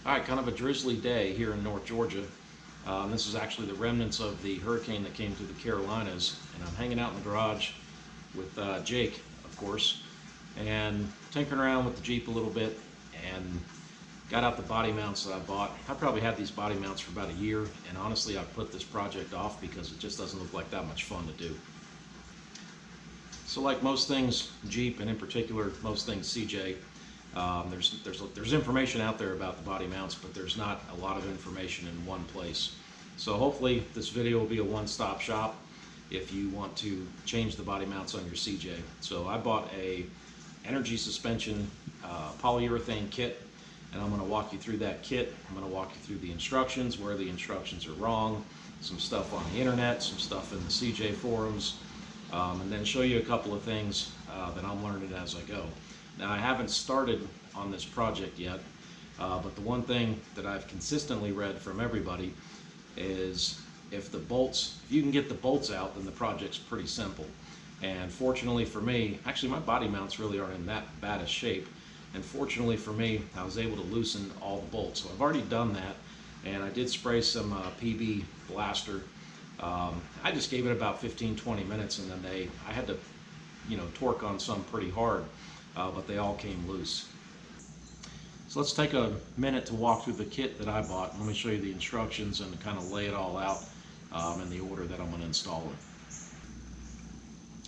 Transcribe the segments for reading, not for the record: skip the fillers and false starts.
All right, kind of a drizzly day here in North Georgia. This is actually the remnants of the hurricane that came through the Carolinas, and I'm hanging out in the garage with Jake, of course, and tinkering around with the Jeep a little bit, and got out the body mounts that I bought. I probably had these body mounts for about a year, and honestly, I put this project off because it just doesn't look like that much fun to do. So like most things Jeep, and in particular most things CJ, there's information out there about the body mounts, but there's not a lot of information in one place. So hopefully this video will be a one-stop shop if you want to change the body mounts on your CJ. So I bought a energy suspension polyurethane kit, and I'm going to walk you through that kit. I'm going to walk you through the instructions, where the instructions are wrong, some stuff on the internet, some stuff in the CJ forums, and then show you a couple of things that I'm learning as I go. Now, I haven't started on this project yet, but the one thing that I've consistently read from everybody is if you can get the bolts out, then the project's pretty simple. And fortunately for me, actually my body mounts really aren't in that bad a shape, and fortunately for me, I was able to loosen all the bolts. So I've already done that, and I did spray some PB Blaster. I just gave it about 15-20 minutes, and then I had to torque on some pretty hard, but they all came loose. So let's take a minute to walk through the kit that I bought. Let me show you the instructions and kind of lay it all out in the order that I'm going to install it.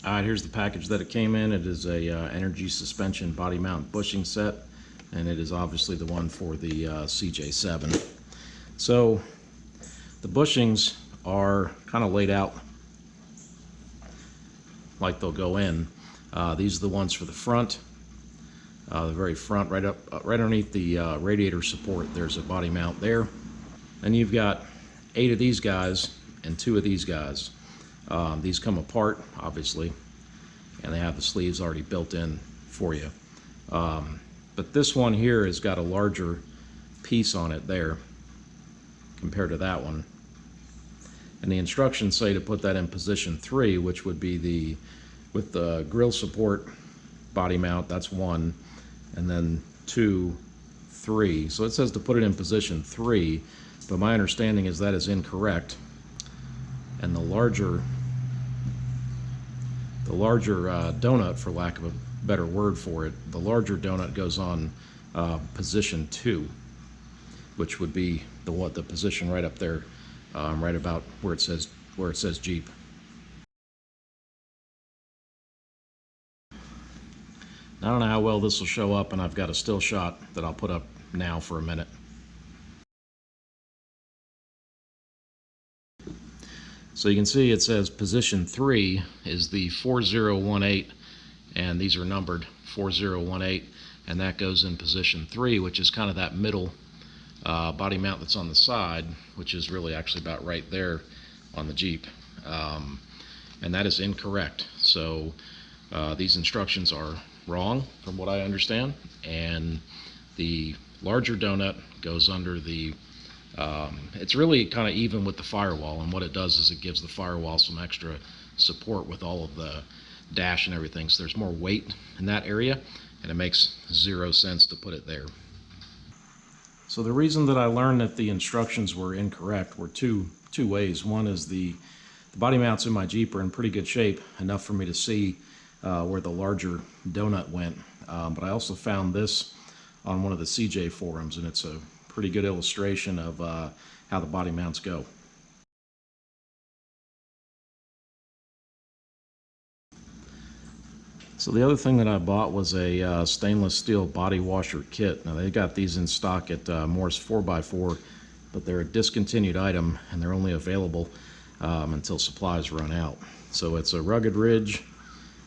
All right, here's the package that it came in. It is a energy suspension body mount bushing set, and it is obviously the one for the CJ7. So the bushings are kind of laid out like they'll go in. These are the ones for the front. The very front, right underneath the radiator support, there's a body mount there. Then you've got 8 of these guys and 2 of these guys. These come apart, obviously, and they have the sleeves already built in for you. But this one here has got a larger piece on it there compared to that one. And the instructions say to put that in position 3, which would be with the grill support body mount, that's 1, and then 2, 3. So it says to put it in position 3, but my understanding is that is incorrect. And the larger donut, for lack of a better word for it, the larger donut goes on position 2, which would be the position right up there, right about where it says Jeep. I don't know how well this will show up, and I've got a still shot that I'll put up now for a minute. So you can see it says position 3 is the 4018, and these are numbered 4018, and that goes in position 3, which is kind of that middle body mount that's on the side, which is really actually about right there on the Jeep. And that is incorrect. So these instructions are wrong from what I understand, and the larger donut goes under the it's really kind of even with the firewall, and what it does is it gives the firewall some extra support with all of the dash and everything, so there's more weight in that area, and it makes 0 sense to put it there. So the reason that I learned that the instructions were incorrect were two ways. One is the body mounts in my Jeep are in pretty good shape, enough for me to see where the larger donut went, but I also found this on one of the CJ forums, and it's a pretty good illustration of how the body mounts go. So the other thing that I bought was a stainless steel body washer kit. Now they got these in stock at Morse 4x4, but they're a discontinued item, and they're only available until supplies run out. So it's a Rugged Ridge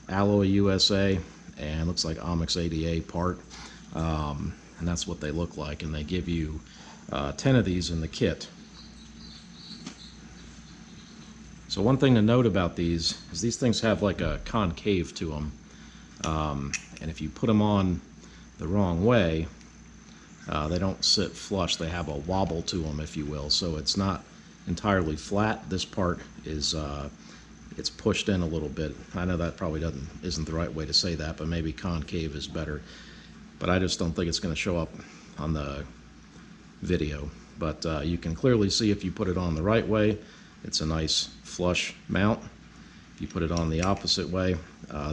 Alloy USA, and looks like Onyx ADA part, and that's what they look like, and they give you 10 of these in the kit. So one thing to note about these is these things have like a concave to them, and if you put them on the wrong way, they don't sit flush. They have a wobble to them, if you will, so it's not entirely flat. This part is it's pushed in a little bit. I know that probably isn't the right way to say that, but maybe concave is better. But I just don't think it's going to show up on the video. But you can clearly see if you put it on the right way, it's a nice flush mount. If you put it on the opposite way,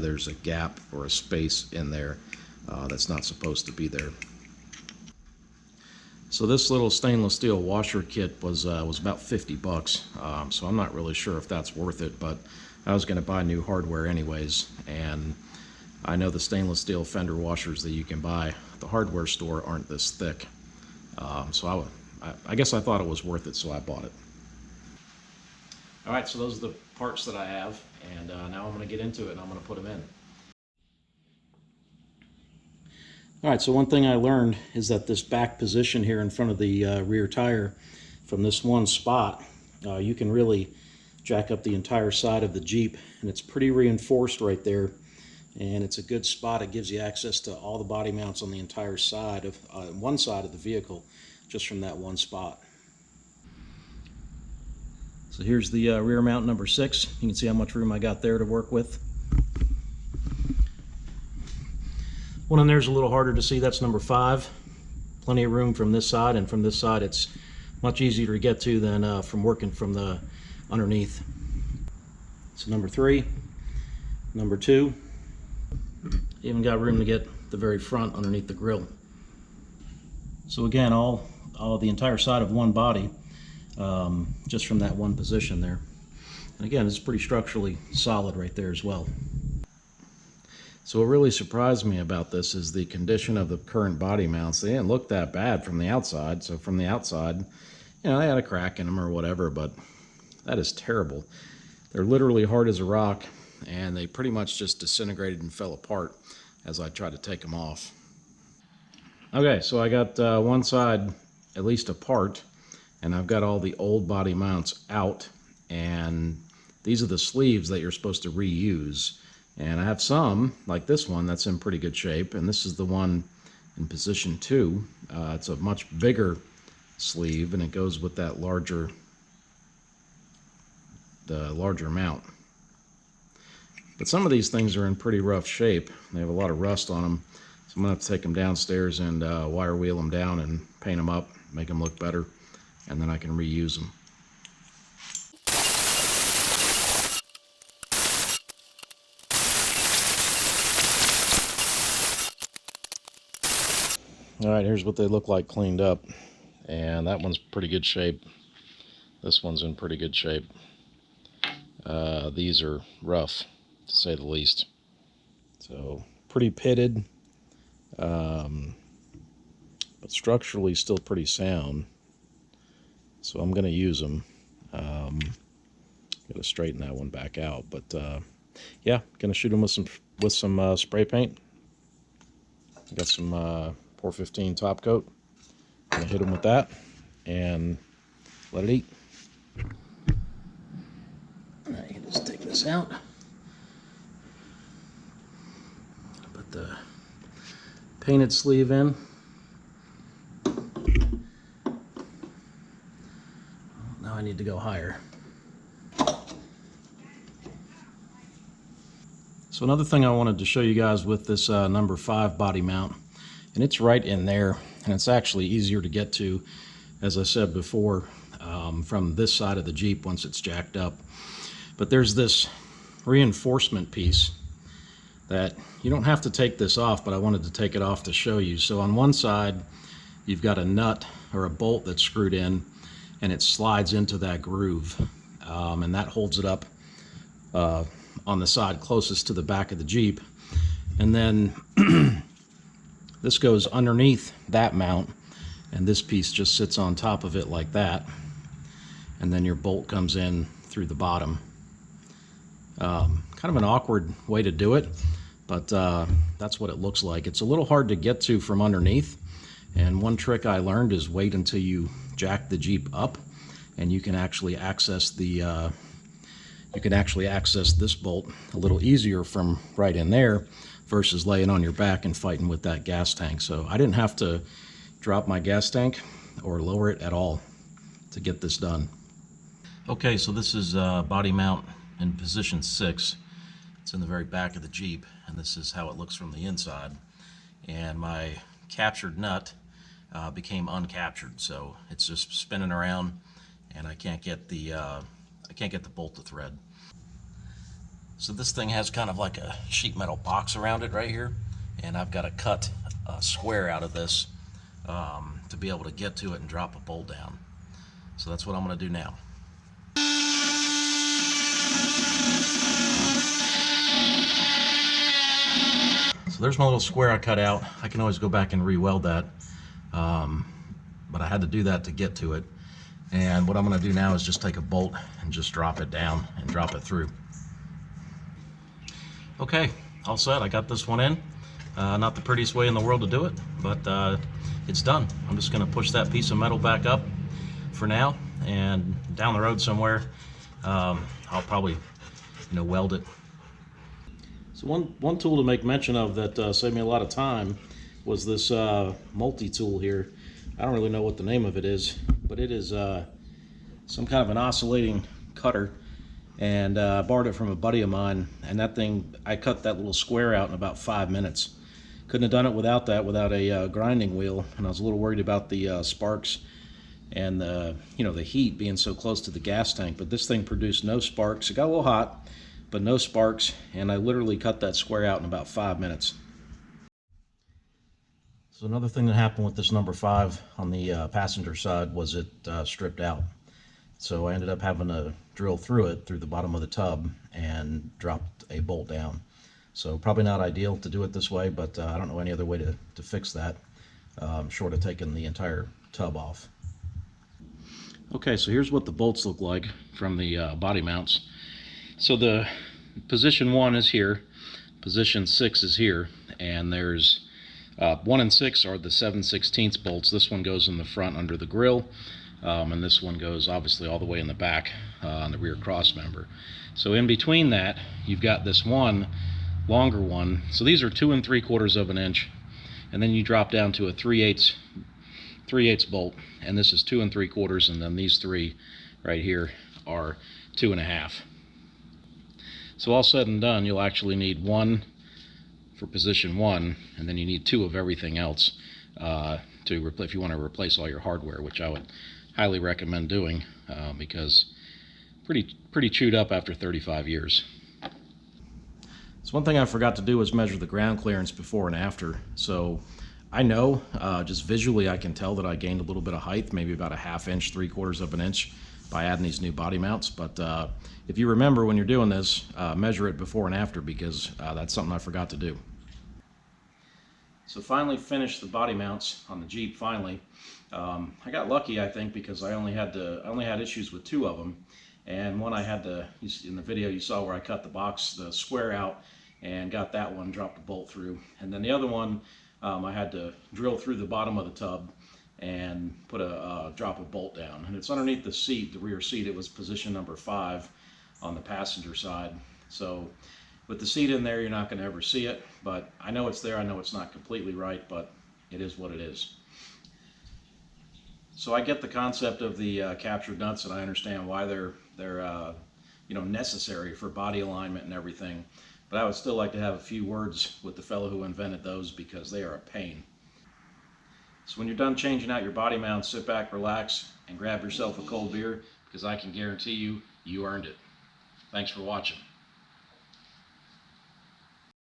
there's a gap or a space in there that's not supposed to be there. So this little stainless steel washer kit was about 50 bucks. So I'm not really sure if that's worth it, but I was going to buy new hardware anyways, and I know the stainless steel fender washers that you can buy at the hardware store aren't this thick. So I guess I thought it was worth it, so I bought it. All right, so those are the parts that I have, and now I'm going to get into it and I'm going to put them in. All right, so one thing I learned is that this back position here in front of the rear tire, from this one spot, you can really jack up the entire side of the Jeep, and it's pretty reinforced right there, and it's a good spot. It gives you access to all the body mounts on the entire side of one side of the vehicle, just from that one spot. So here's the rear mount number 6. You can see how much room I got there to work with. One in there's a little harder to see, that's number 5. Plenty of room from this side, and from this side it's much easier to get to than from working from the underneath. So number 3, number 2, even got room to get the very front underneath the grill. So again, all the entire side of one body, just from that one position there. And again, it's pretty structurally solid right there as well. So what really surprised me about this is the condition of the current body mounts. They didn't look that bad from the outside. So from the outside, you know, they had a crack in them or whatever, but that is terrible. They're literally hard as a rock, and they pretty much just disintegrated and fell apart as I tried to take them off. Okay, so I got one side at least apart, and I've got all the old body mounts out, and these are the sleeves that you're supposed to reuse. And I have some, like this one, that's in pretty good shape, and this is the one in position 2. It's a much bigger sleeve, and it goes with that larger mount. But some of these things are in pretty rough shape. They have a lot of rust on them, so I'm going to have to take them downstairs and wire wheel them down and paint them up, make them look better, and then I can reuse them. Alright, here's what they look like cleaned up, and that one's pretty good shape. This one's in pretty good shape. These are rough, to say the least. So, pretty pitted, but structurally still pretty sound. So I'm going to use them. Got to straighten that one back out, but yeah, going to shoot them with some spray paint. Got some 415 top coat. Gonna hit them with that and let it eat. Now you can just take this out. Put the painted sleeve in. Now I need to go higher. So another thing I wanted to show you guys with this number 5 body mount, and it's right in there, and it's actually easier to get to, as I said before, from this side of the Jeep once it's jacked up. But there's this reinforcement piece that you don't have to take this off, but I wanted to take it off to show you. So on one side, you've got a nut or a bolt that's screwed in, and it slides into that groove, and that holds it up on the side closest to the back of the Jeep. And then this goes underneath that mount, and this piece just sits on top of it like that, and then your bolt comes in through the bottom. Kind of an awkward way to do it, but that's what it looks like. It's a little hard to get to from underneath, and one trick I learned is wait until you jack the Jeep up, and you can actually access the this bolt a little easier from right in there versus laying on your back and fighting with that gas tank. So I didn't have to drop my gas tank or lower it at all to get this done. Okay, so this is body mount in position 6. It's in the very back of the Jeep, and this is how it looks from the inside. And my captured nut became uncaptured. So it's just spinning around, and I can't get the bolt to thread. So this thing has kind of like a sheet metal box around it right here, and I've got to cut a square out of this to be able to get to it and drop a bolt down. So that's what I'm going to do now. So there's my little square I cut out. I can always go back and re-weld that, but I had to do that to get to it. And what I'm going to do now is just take a bolt and just drop it down and drop it through. Okay, all set. I got this one in. Not the prettiest way in the world to do it, but it's done. I'm just going to push that piece of metal back up for now, and down the road somewhere I'll probably weld it. So one tool to make mention of that saved me a lot of time was this multi-tool here. I don't really know what the name of it is, but it is some kind of an oscillating cutter, and I borrowed it from a buddy of mine, and that thing, I cut that little square out in about 5 minutes. Couldn't have done it without that, without a grinding wheel, and I was a little worried about the sparks and the heat being so close to the gas tank, but this thing produced no sparks. It got a little hot, but no sparks, and I literally cut that square out in about 5 minutes. So another thing that happened with this number 5 on the passenger side was it stripped out. So I ended up having to drill through it, through the bottom of the tub, and dropped a bolt down. So probably not ideal to do it this way, but I don't know any other way to fix that, short of taking the entire tub off. Okay, so here's what the bolts look like from the body mounts. So the position 1 is here, position 6 is here, and there's 1 and 6 are the 7/16 bolts. This one goes in the front under the grill, and this one goes obviously all the way in the back on the rear cross member. So in between that, you've got this one longer one. So these are 2 3/4 of an inch, and then you drop down to a 3/8 bolt, and this is 2 3/4, and then these three right here are 2 1/2. So all said and done, you'll actually need 1 for position 1, and then you need 2 of everything else if you want to replace all your hardware, which I would highly recommend doing because pretty chewed up after 35 years. So one thing I forgot to do was measure the ground clearance before and after. So I know, just visually I can tell that I gained a little bit of height, maybe about a 1/2 inch, 3/4 of an inch by adding these new body mounts. But if you remember when you're doing this, measure it before and after, because that's something I forgot to do. So finally finished the body mounts on the Jeep finally. I got lucky, I think, because I only had issues with 2 of them. And one I had to, in the video you saw where I cut the square out and got that one, dropped a bolt through. And then the other one, I had to drill through the bottom of the tub and drop a bolt down. And it's underneath the seat, the rear seat. It was position number 5 on the passenger side. So with the seat in there, you're not going to ever see it, but I know it's there. I know it's not completely right, but it is what it is. So I get the concept of the captured nuts, and I understand why they're necessary for body alignment and everything. But I would still like to have a few words with the fellow who invented those, because they are a pain. So when you're done changing out your body mounts, sit back, relax, and grab yourself a cold beer, because I can guarantee you, you earned it. Thanks for watching.